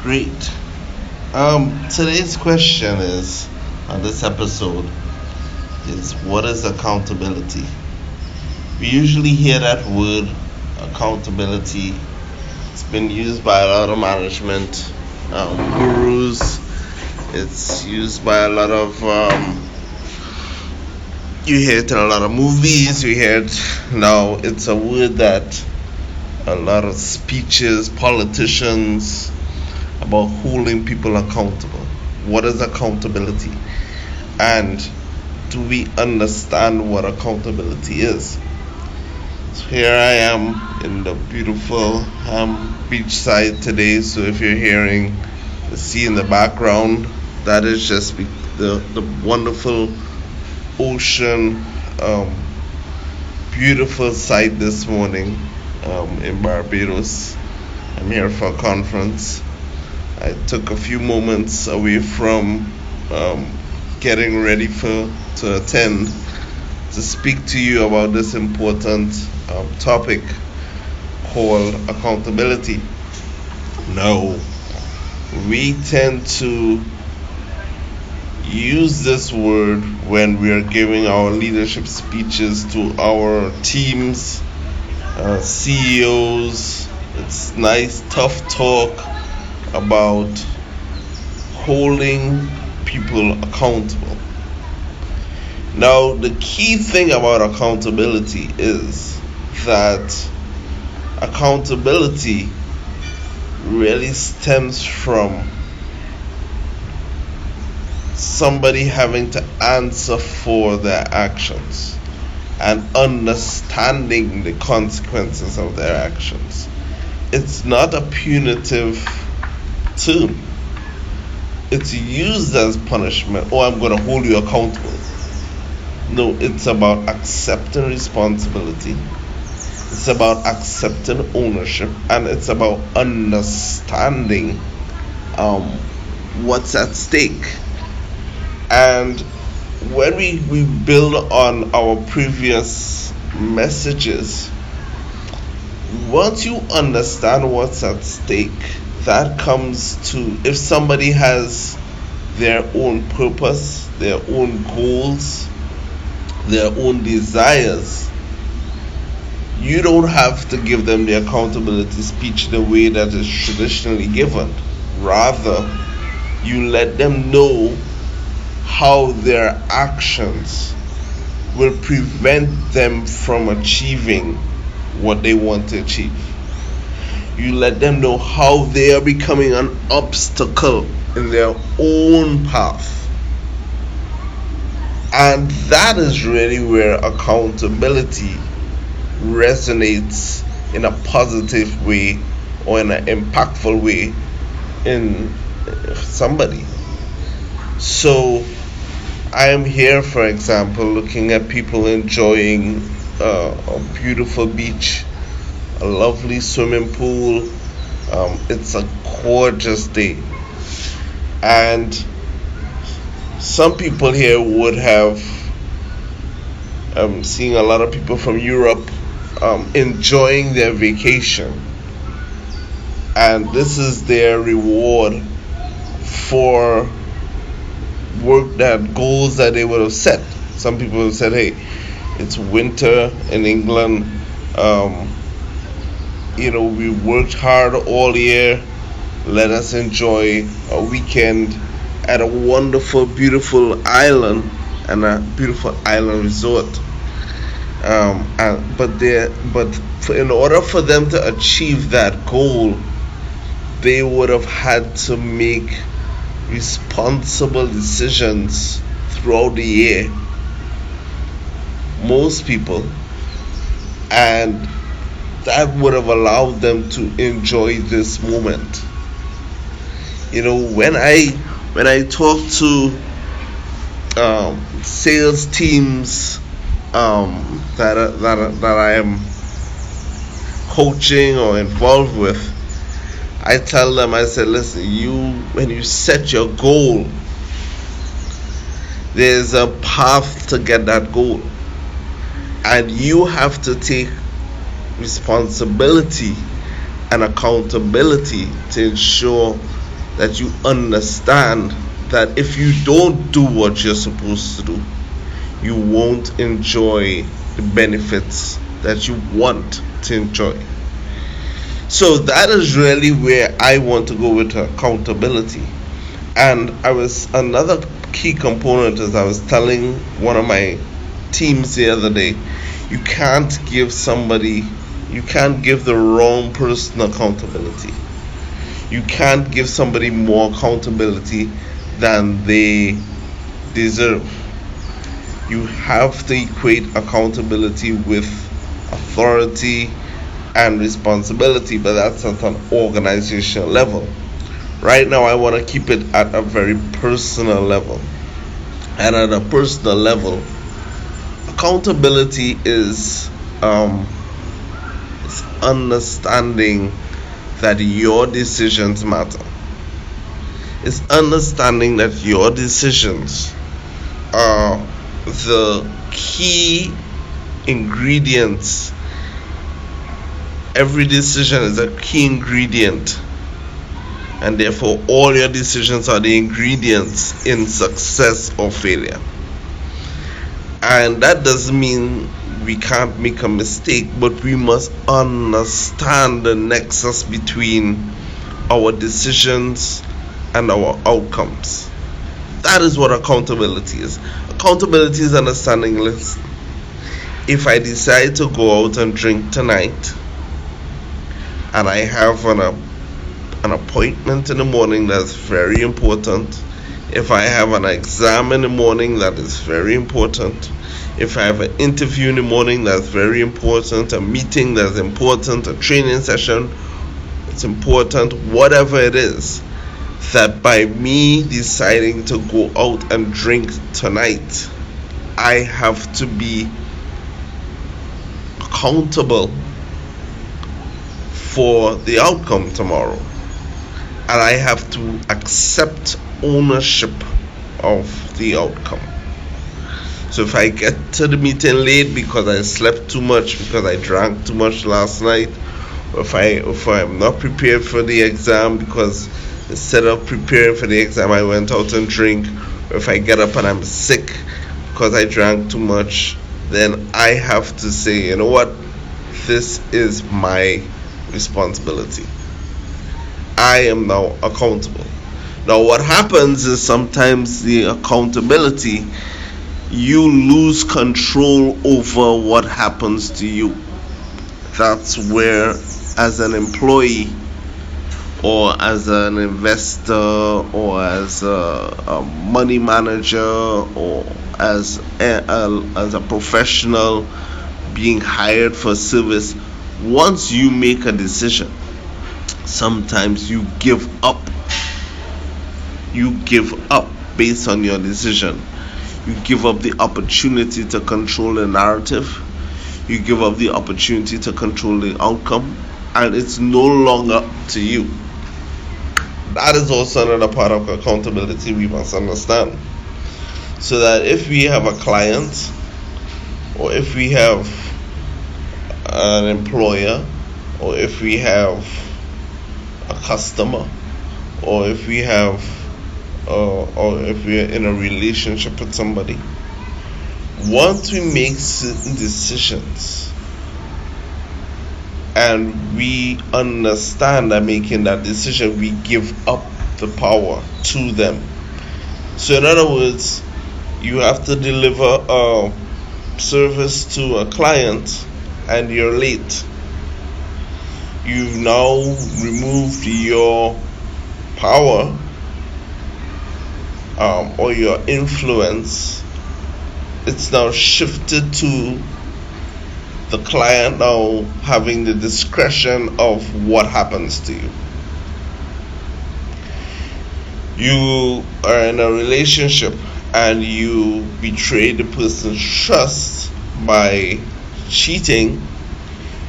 Great. Today's question is on this episode is what is accountability? We usually hear that word accountability. It's been used by a lot of management gurus. It's used by a lot of you hear it in a lot of movies. You hear it now. It's a word that a lot of speeches, politicians about holding people accountable. What is accountability? And do we understand what accountability is? So here I am in the beautiful beachside today. So if you're hearing the sea in the background, that is just the wonderful ocean, beautiful sight this morning in Barbados. I'm here for a conference. I took a few moments away from getting ready to attend to speak to you about this important topic called accountability. Now, we tend to use this word when we are giving our leadership speeches to our teams, CEOs. It's nice, tough talk about holding people accountable. Now, the key thing about accountability is that accountability really stems from somebody having to answer for their actions and understanding the consequences of their actions. It's not a punitive term. It's used as punishment. Oh, I'm going to hold you accountable. No, it's about accepting responsibility. It's about accepting ownership, and it's about understanding what's at stake. And when we build on our previous messages, once you understand what's at stake, that comes to if somebody has their own purpose, their own goals, their own desires, you don't have to give them the accountability speech the way that is traditionally given. Rather, you let them know how their actions will prevent them from achieving what they want to achieve. You let them know how they are becoming an obstacle in their own path. And that is really where accountability resonates in a positive way or in an impactful way in somebody. So I am here, for example, looking at people enjoying a beautiful beach, a lovely swimming pool. It's a gorgeous day. And some people here would have seen a lot of people from Europe enjoying their vacation. And this is their reward for goals that they would have set. Some people have said, hey, it's winter in England. We worked hard all year. Let us enjoy a weekend at a wonderful, beautiful island and a beautiful island resort. In order for them to achieve that goal, they would have had to make responsible decisions throughout the year. Most people, and that would have allowed them to enjoy this moment. When I talk to sales teams that I am coaching or involved with, I tell them, I say, listen, when you set your goal, there's a path to get that goal. And you have to take responsibility and accountability to ensure that you understand that if you don't do what you're supposed to do, you won't enjoy the benefits that you want to enjoy. So that is really where I want to go with accountability. And another key component, as I was telling one of my teams the other day, you can't give the wrong person accountability. You can't give somebody more accountability than they deserve. You have to equate accountability with authority and responsibility, but that's at an organizational level. Right now, I want to keep it at a very personal level. And at a personal level, accountability is understanding that your decisions matter. It's understanding that your decisions are the key ingredients. Every decision is a key ingredient, and therefore all your decisions are the ingredients in success or failure. And that doesn't mean we can't make a mistake, but we must understand the nexus between our decisions and our outcomes. That is what accountability is. Accountability is understanding, listen, if I decide to go out and drink tonight, and I have an appointment in the morning that's very important, if I have an exam in the morning that is very important, if I have an interview in the morning that's very important, a meeting that's important, a training session, it's important, whatever it is, that by me deciding to go out and drink tonight, I have to be accountable for the outcome tomorrow. And I have to accept ownership of the outcome. So if I get to the meeting late because I slept too much, because I drank too much last night, or if I'm not prepared for the exam because instead of preparing for the exam I went out and drink, or if I get up and I'm sick because I drank too much, then I have to say, you know what, this is my responsibility. I am now accountable. Now what happens is sometimes the accountability, you lose control over what happens to you. That's where, as an employee or as an investor or as a money manager or as a professional being hired for service, once you make a decision, sometimes you give up based on your decision. You give up the opportunity to control the narrative. You give up the opportunity to control the outcome, and it's no longer up to you. That is also another part of accountability we must understand. So that if we have a client, or if we have an employer, or if we have a customer, or if we have or if we are in a relationship with somebody, once we make certain decisions and we understand that making that decision, we give up the power to them. So in other words, you have to deliver a service to a client and you're late. You've now removed your power or your influence. It's now shifted to the client now having the discretion of what happens to you. You are in a relationship and you betray the person's trust by cheating.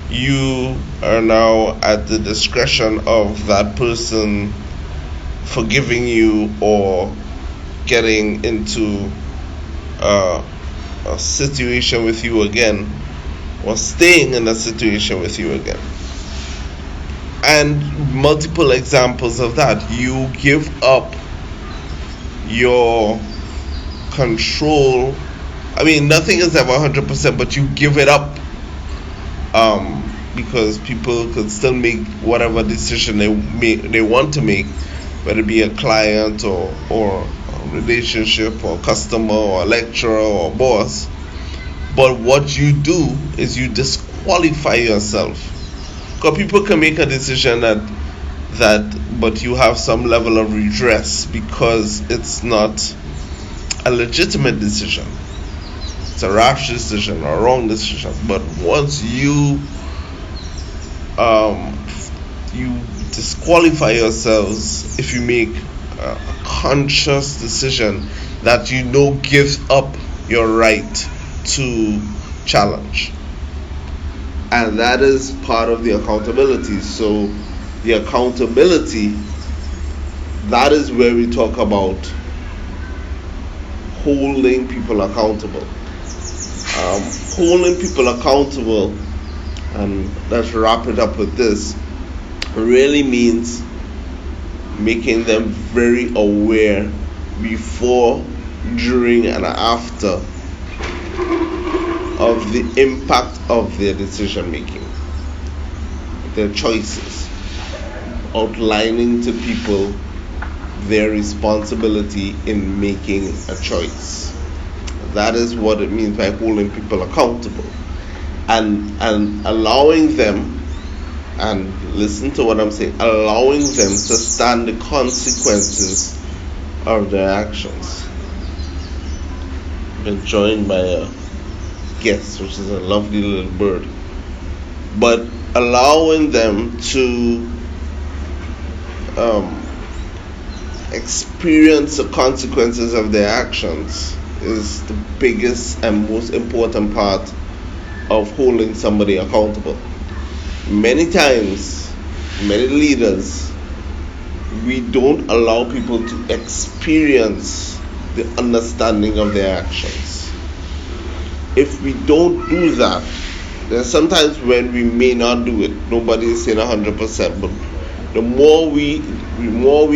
You are now at the discretion of that person forgiving you or getting into a situation with you again, or staying in a situation with you again. And multiple examples of that. You give up your control. I mean, nothing is ever 100%, but you give it up, because people could still make whatever decision they want to make, whether it be a client or a relationship or customer or lecturer or boss. But what you do is you disqualify yourself, because people can make a decision but you have some level of redress because it's not a legitimate decision. It's a rash decision or a wrong decision. But once you disqualify yourselves if you make a conscious decision that you know gives up your right to challenge. And that is part of the accountability. So the accountability, that is where we talk about holding people accountable. Holding people accountable, and let's wrap it up with this, really means making them very aware before, during, and after of the impact of their decision making, their choices, outlining to people their responsibility in making a choice. That is what it means by holding people accountable, and allowing them, and listen to what I'm saying, allowing them to stand the consequences of their actions. I've been joined by a guest, which is a lovely little bird, but allowing them to experience the consequences of their actions is the biggest and most important part of holding somebody accountable. Many times, many leaders, we don't allow people to experience the understanding of their actions. If we don't do that, then sometimes when we may not do it, nobody is saying 100%, but the more we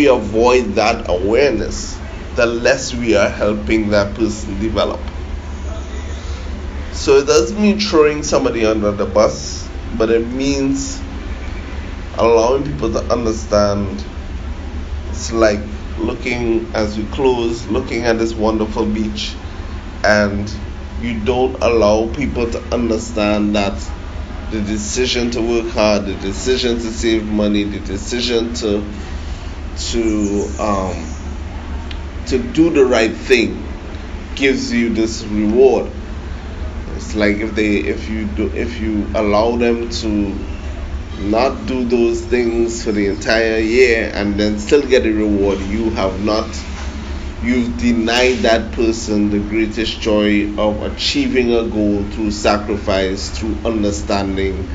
avoid that awareness, the less we are helping that person develop. So it doesn't mean throwing somebody under the bus, but it means allowing people to understand. It's like looking, as we close, looking at this wonderful beach, and you don't allow people to understand that the decision to work hard, the decision to save money, the decision to do the right thing gives you this reward. It's like if you allow them to not do those things for the entire year and then still get a reward, you've denied that person the greatest joy of achieving a goal through sacrifice, through understanding,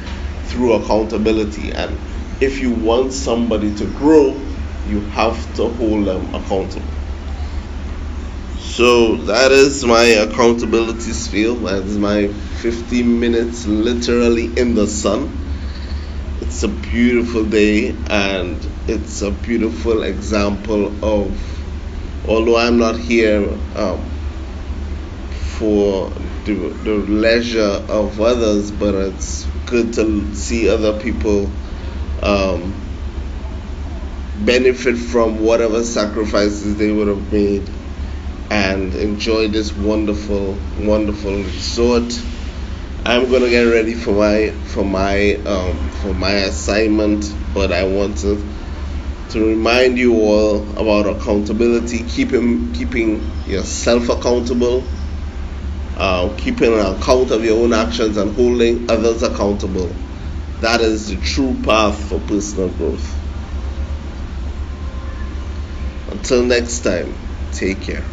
through accountability. And if you want somebody to grow, you have to hold them accountable. So that is my accountability spiel. That is my 15 minutes literally in the sun. It's a beautiful day, and it's a beautiful example of, although I'm not here for the leisure of others, but it's good to see other people benefit from whatever sacrifices they would have made and enjoy this wonderful, wonderful resort. I'm gonna get ready for my assignment, but I want to remind you all about accountability, keeping yourself accountable, keeping an account of your own actions, and holding others accountable. That is the true path for personal growth. Until next time, take care.